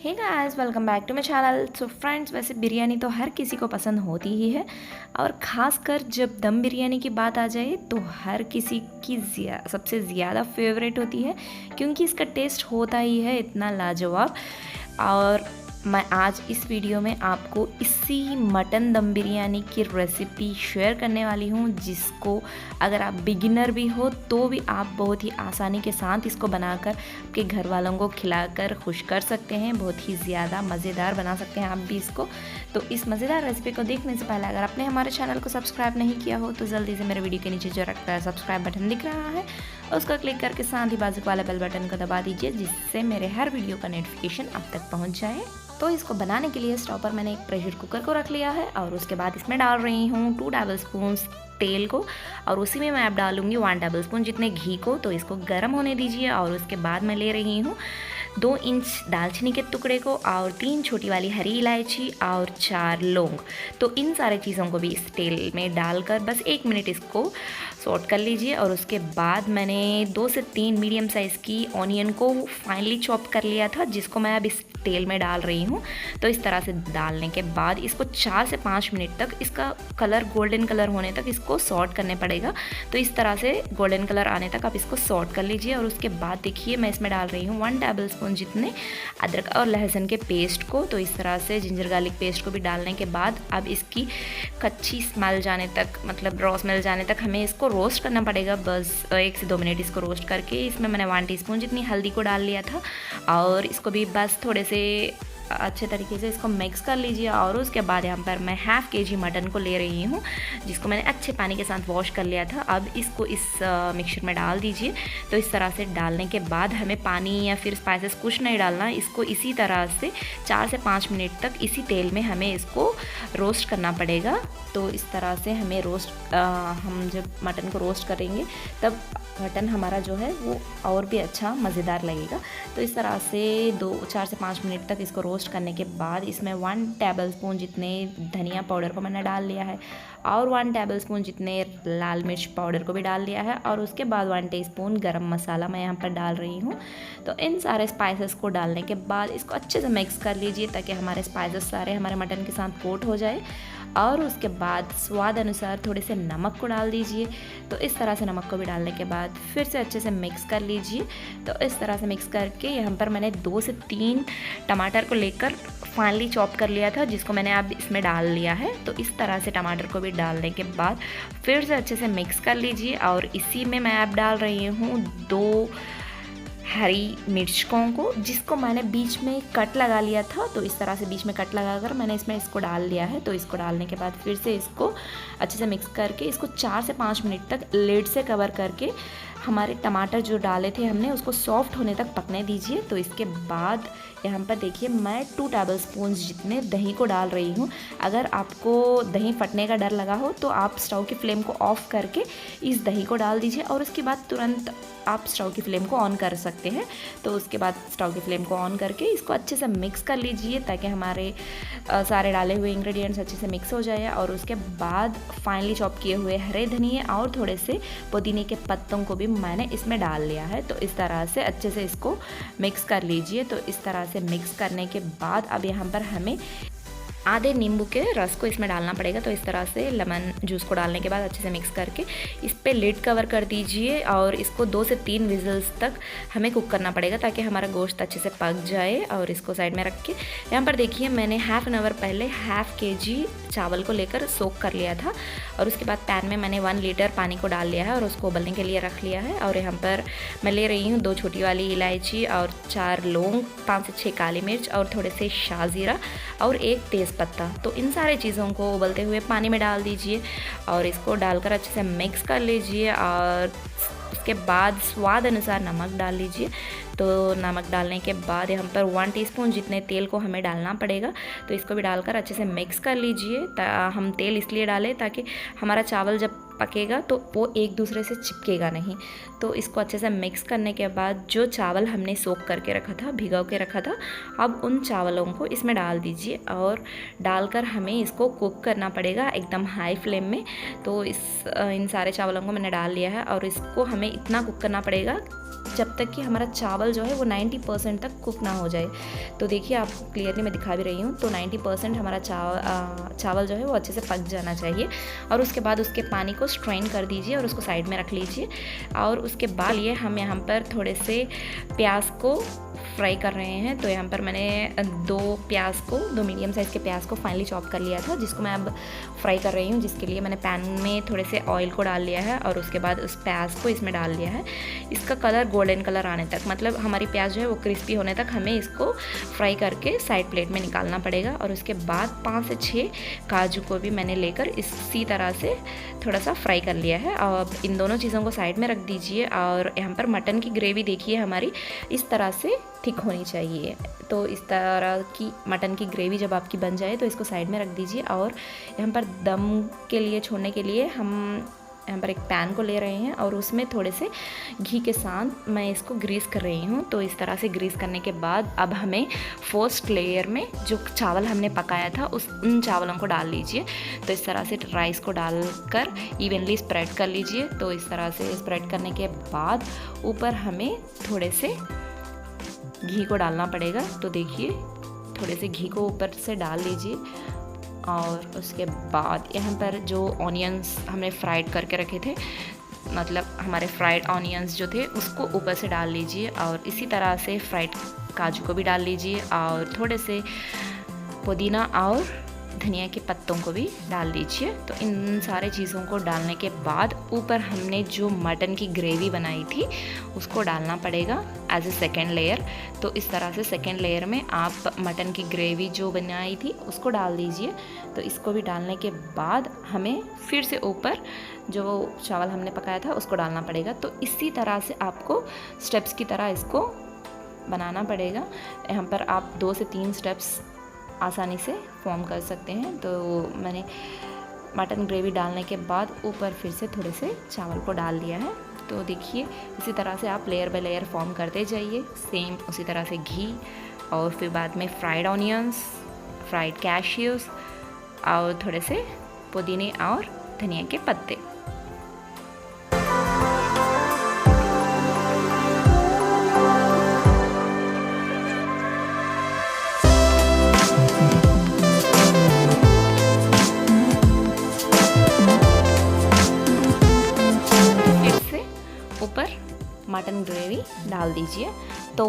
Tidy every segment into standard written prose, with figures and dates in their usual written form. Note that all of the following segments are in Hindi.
Hey guys, welcome back to my channel. So friends, वैसे बिरयानी तो हर किसी को पसंद होती ही है और ख़ासकर जब दम बिरयानी की बात आ जाए तो हर किसी की सबसे ज़्यादा फेवरेट होती है, क्योंकि इसका टेस्ट होता ही है इतना लाजवाब। और मैं आज इस वीडियो में आपको इसी मटन दम बिरयानी की रेसिपी शेयर करने वाली हूँ, जिसको अगर आप बिगिनर भी हो तो भी आप बहुत ही आसानी के साथ इसको बनाकर आपके घर वालों को खिलाकर खुश कर सकते हैं। बहुत ही ज़्यादा मज़ेदार बना सकते हैं आप भी इसको। तो इस मज़ेदार रेसिपी को देखने से पहले अगर आपने हमारे चैनल को सब्सक्राइब नहीं किया हो तो जल्दी से मेरे वीडियो के नीचे जो रखता है सब्सक्राइब बटन दिख रहा है उसको क्लिक करके साथ ही बाजू वाले बेल बटन को दबा दीजिए, जिससे मेरे हर वीडियो का नोटिफिकेशन आप तक पहुंच जाए। तो इसको बनाने के लिए स्टोव पर मैंने एक प्रेशर कुकर को रख लिया है और उसके बाद इसमें डाल रही हूँ 2 टेबल स्पून तेल को, और उसी में मैं अब डालूंगी 1 टेबल स्पून जितने घी को। तो इसको गर्म होने दीजिए और उसके बाद मैं ले रही हूँ 2 इंच दालचीनी के टुकड़े को और 3 छोटी वाली हरी इलायची और 4 लौंग। तो इन सारे चीज़ों को भी इस तेल में डालकर बस 1 मिनट इसको सॉट कर लीजिए। और उसके बाद मैंने 2 से 3 मीडियम साइज़ की ऑनियन को फाइनली चॉप कर लिया था, जिसको मैं अब इस तेल में डाल रही हूँ। तो इस तरह से डालने के बाद इसको 4 से 5 मिनट तक इसका कलर गोल्डन कलर होने तक इसको सॉट करने पड़ेगा। तो इस तरह से गोल्डन कलर आने तक आप इसको सॉट कर लीजिए। और उसके बाद देखिए मैं इसमें डाल रही हूँ 1 टेबल स्पून जितने अदरक और लहसुन के पेस्ट को। तो इस तरह से जिंजर गार्लिक पेस्ट को भी डालने के बाद अब इसकी कच्ची स्मेल जाने तक, मतलब रॉ स्मेल जाने तक हमें इसको रोस्ट करना पड़ेगा। बस 1 से 2 मिनट इसको रोस्ट करके इसमें मैंने 1 टीस्पून जितनी हल्दी को डाल लिया था और इसको भी बस थोड़े से अच्छे तरीके से इसको मिक्स कर लीजिए। और उसके बाद यहाँ पर मैं ½ kg मटन को ले रही हूँ, जिसको मैंने अच्छे पानी के साथ वॉश कर लिया था। अब इसको इस मिक्सचर में डाल दीजिए। तो इस तरह से डालने के बाद हमें पानी या फिर स्पाइसेस कुछ नहीं डालना, इसको इसी तरह से 4 से 5 मिनट तक इसी तेल में हमें इसको रोस्ट करना पड़ेगा। तो इस तरह से हमें हम जब मटन को रोस्ट करेंगे तब मटन हमारा जो है वो और भी अच्छा मज़ेदार लगेगा। तो इस तरह से 4 से 5 मिनट तक इसको रोस्ट करने के बाद इसमें 1 टेबल स्पून जितने धनिया पाउडर को मैंने डाल लिया है और 1 टेबल स्पून जितने लाल मिर्च पाउडर को भी डाल लिया है। और उसके बाद 1 टीस्पून गरम मसाला मैं यहाँ पर डाल रही हूँ। तो इन सारे स्पाइसेस को डालने के बाद इसको अच्छे से मिक्स कर लीजिए ताकि हमारे स्पाइसेस सारे हमारे मटन के साथ कोट हो जाए। और उसके बाद स्वाद अनुसार थोड़े से नमक को डाल दीजिए। तो इस तरह से नमक को भी डालने के बाद फिर से अच्छे से मिक्स कर लीजिए। तो इस तरह से मिक्स करके यहाँ पर मैंने 2 से 3 टमाटर को लेकर फाइनली चॉप कर लिया था, जिसको मैंने अब इसमें डाल लिया है। तो इस तरह से टमाटर को भी डालने के बाद फिर से अच्छे से मिक्स कर लीजिए। और इसी में मैं अब डाल रही हूँ 2 हरी मिर्चों को, जिसको मैंने बीच में कट लगा लिया था। तो इस तरह से बीच में कट लगाकर मैंने इसमें इसको डाल लिया है। तो इसको डालने के बाद फिर से इसको अच्छे से मिक्स करके इसको 4 से 5 मिनट तक लिड से कवर करके हमारे टमाटर जो डाले थे हमने उसको सॉफ्ट होने तक पकने दीजिए। तो इसके बाद यहाँ पर देखिए मैं 2 टेबल स्पून जितने दही को डाल रही हूँ। अगर आपको दही फटने का डर लगा हो तो आप स्टोव की फ्लेम को ऑफ करके इस दही को डाल दीजिए और उसके बाद तुरंत आप स्टोव की फ्लेम को ऑन कर सकते हैं। तो उसके बाद स्टोव की फ्लेम को ऑन करके इसको अच्छे से मिक्स कर लीजिए ताकि हमारे सारे डाले हुए इंग्रेडिएंट्स अच्छे से मिक्स हो जाए। और उसके बाद फाइनली चॉप किए हुए हरे धनिया और थोड़े से पुदीने के पत्तों को भी मैंने इसमें डाल लिया है। तो इस तरह से अच्छे से इसको मिक्स कर लीजिए। तो इस तरह से मिक्स करने के बाद अब यहाँ पर हमें आधे नींबू के रस को इसमें डालना पड़ेगा। तो इस तरह से लेमन जूस को डालने के बाद अच्छे से मिक्स करके इस पर लिड कवर कर दीजिए और इसको 2 से 3 विजल्स तक हमें कुक करना पड़ेगा ताकि हमारा गोश्त अच्छे से पक जाए। और इसको साइड में रख के यहाँ पर देखिए मैंने ½ एन आवर पहले ½ kg चावल को लेकर सोक कर लिया था। और उसके बाद पैन में मैंने 1 लीटर पानी को डाल लिया है और उसको उबलने के लिए रख लिया है। और यहाँ पर मैं ले रही हूँ 2 छोटी वाली इलायची और 4 लौंग, 5 से 6 काली मिर्च और थोड़े से शाहजीरा और 1 तेज़पत्ता। तो इन सारे चीज़ों को उबलते हुए पानी में डाल दीजिए और इसको डालकर अच्छे से मिक्स कर लीजिए। और उसके बाद स्वाद अनुसार नमक डाल लीजिए। तो नमक डालने के बाद यहाँ पर 1 टीस्पून जितने तेल को हमें डालना पड़ेगा। तो इसको भी डालकर अच्छे से मिक्स कर लीजिए। हम तेल इसलिए डालें ताकि हमारा चावल जब पकेगा तो वो एक दूसरे से चिपकेगा नहीं। तो इसको अच्छे से मिक्स करने के बाद जो चावल हमने सोक करके रखा था, भिगो के रखा था, अब उन चावलों को इसमें डाल दीजिए और डालकर हमें इसको कुक करना पड़ेगा एकदम हाई फ्लेम में। तो इन सारे चावलों को मैंने डाल लिया है और इसको हमें इतना कुक करना पड़ेगा जब तक कि हमारा चावल जो है वो 90% तक कुक ना हो जाए। तो देखिए आपको क्लियरली मैं दिखा भी रही हूँ। तो 90% हमारा चावल जो है वो अच्छे से पक जाना चाहिए। और उसके बाद उसके पानी को स्ट्रेन कर दीजिए और उसको साइड में रख लीजिए। और उसके बाद ये हम यहाँ पर थोड़े से प्याज को फ्राई कर रहे हैं। तो यहाँ पर मैंने दो मीडियम साइज़ के प्याज को फाइनली चॉप कर लिया था, जिसको मैं अब फ्राई कर रही हूँ। जिसके लिए मैंने पैन में थोड़े से ऑयल को डाल लिया है और उसके बाद उस प्याज को इसमें डाल लिया है। इसका कलर गोल्डन कलर आने तक, मतलब हमारी प्याज जो है वो क्रिस्पी होने तक हमें इसको फ्राई करके साइड प्लेट में निकालना पड़ेगा। और उसके बाद 5 से 6 काजू को भी मैंने लेकर इसी तरह से थोड़ा सा फ्राई कर लिया है। अब इन दोनों चीज़ों को साइड में रख दीजिए। और यहाँ पर मटन की ग्रेवी देखिए हमारी इस तरह से थिक होनी चाहिए। तो इस तरह की मटन की ग्रेवी जब आपकी बन जाए तो इसको साइड में रख दीजिए। और यहाँ पर दम के लिए छोड़ने के लिए हम यहाँ पर एक पैन को ले रहे हैं और उसमें थोड़े से घी के साथ मैं इसको ग्रीस कर रही हूँ। तो इस तरह से ग्रीस करने के बाद अब हमें फर्स्ट लेयर में जो चावल हमने पकाया था उन चावलों को डाल लीजिए। तो इस तरह से राइस को डालकर इवनली स्प्रेड कर लीजिए। तो इस तरह से स्प्रेड करने के बाद ऊपर हमें थोड़े से घी को डालना पड़ेगा। तो देखिए थोड़े से घी को ऊपर से डाल लीजिए। और उसके बाद यहाँ पर जो ऑनियंस हमने फ्राइड करके रखे थे, मतलब हमारे फ्राइड ऑनियंस जो थे उसको ऊपर से डाल लीजिए। और इसी तरह से फ्राइड काजू को भी डाल लीजिए और थोड़े से पुदीना और धनिया के पत्तों को भी डाल दीजिए। तो इन सारे चीज़ों को डालने के बाद ऊपर हमने जो मटन की ग्रेवी बनाई थी उसको डालना पड़ेगा एज ए सेकेंड लेयर। तो इस तरह से सेकेंड लेयर में आप मटन की ग्रेवी जो बनाई थी उसको डाल दीजिए। तो इसको भी डालने के बाद हमें फिर से ऊपर जो चावल हमने पकाया था उसको डालना पड़ेगा। तो इसी तरह से आपको स्टेप्स की तरह इसको बनाना पड़ेगा। यहाँ पर आप 2 से 3 स्टेप्स आसानी से फॉर्म कर सकते हैं। तो मैंने मटन ग्रेवी डालने के बाद ऊपर फिर से थोड़े से चावल को डाल दिया है। तो देखिए इसी तरह से आप लेयर बाय लेयर फॉर्म करते जाइए। सेम उसी तरह से घी और फिर बाद में फ्राइड ऑनियंस, फ्राइड कैश्यूज और थोड़े से पुदीने और धनिया के पत्ते। ऊपर मटन ग्रेवी डाल दीजिए। तो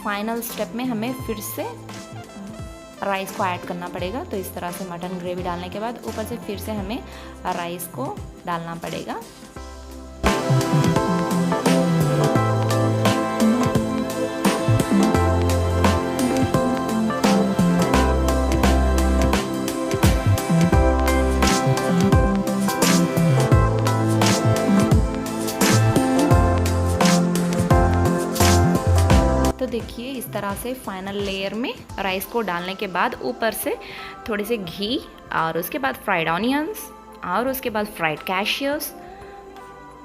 फाइनल स्टेप में हमें फिर से राइस को ऐड करना पड़ेगा। तो इस तरह से मटन ग्रेवी डालने के बाद ऊपर से फिर से हमें राइस को डालना पड़ेगा। तो देखिए इस तरह से फाइनल लेयर में राइस को डालने के बाद ऊपर से थोड़े से घी और उसके बाद फ्राइड ऑनियंस और उसके बाद फ्राइड कैश्यूज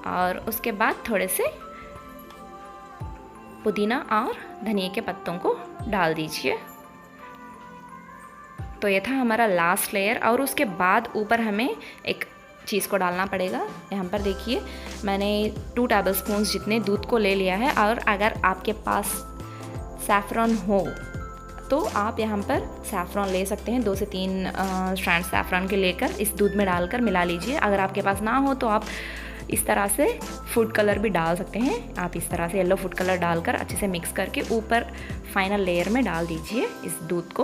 और उसके बाद थोड़े से पुदीना और धनिया के पत्तों को डाल दीजिए। तो ये था हमारा लास्ट लेयर। और उसके बाद ऊपर हमें एक चीज़ को डालना पड़ेगा। यहाँ पर देखिए मैंने 2 टेबलस्पून जितने दूध को ले लिया है। और अगर आपके पास सैफ़रॉन हो तो आप यहाँ पर सैफ़रॉन ले सकते हैं। 2 से 3 स्ट्रैंड सैफ़रॉन के लेकर इस दूध में डालकर मिला लीजिए। अगर आपके पास ना हो तो आप इस तरह से फूड कलर भी डाल सकते हैं। आप इस तरह से येलो फूड कलर डालकर अच्छे से मिक्स करके ऊपर फाइनल लेयर में डाल दीजिए इस दूध को।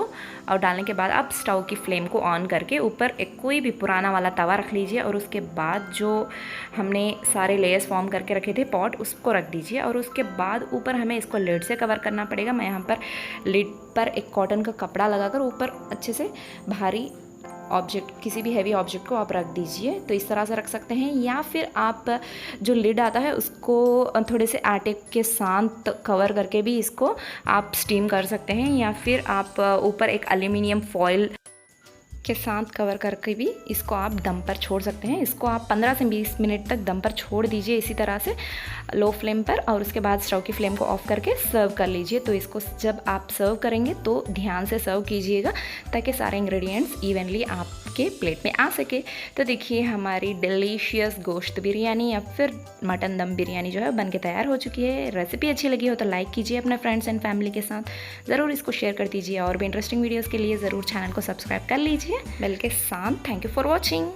और डालने के बाद आप स्टोव की फ्लेम को ऑन करके ऊपर एक कोई भी पुराना वाला तवा रख लीजिए। और उसके बाद जो हमने सारे लेयर्स फॉर्म करके रखे थे पॉट, उसको रख दीजिए। और उसके बाद ऊपर हमें इसको लिड से कवर करना पड़ेगा। मैं यहाँ पर लिड पर एक कॉटन का कपड़ा लगाकर ऊपर अच्छे से भारी ऑब्जेक्ट, किसी भी हैवी ऑब्जेक्ट को आप रख दीजिए। तो इस तरह से रख सकते हैं, या फिर आप जो लिड आता है उसको थोड़े से आटे के साथ कवर करके भी इसको आप स्टीम कर सकते हैं, या फिर आप ऊपर एक एल्यूमिनियम फॉइल के साथ कवर करके भी इसको आप दम पर छोड़ सकते हैं। इसको आप 15 से 20 मिनट तक दम पर छोड़ दीजिए इसी तरह से लो फ्लेम पर। और उसके बाद स्टोव की फ्लेम को ऑफ करके सर्व कर लीजिए। तो इसको जब आप सर्व करेंगे तो ध्यान से सर्व कीजिएगा ताकि सारे इंग्रेडिएंट्स इवनली आपके के प्लेट में आ सके। तो देखिए हमारी डिलीशियस गोश्त बिरयानी या फिर मटन दम बिरयानी जो है बन के तैयार हो चुकी है। रेसिपी अच्छी लगी हो तो लाइक कीजिए अपने फ्रेंड्स एंड फैमिली के साथ, ज़रूर इसको शेयर कर दीजिए और भी इंटरेस्टिंग वीडियोज़ के लिए ज़रूर चैनल को सब्सक्राइब कर लीजिए बेल के साथ। Thank you for watching.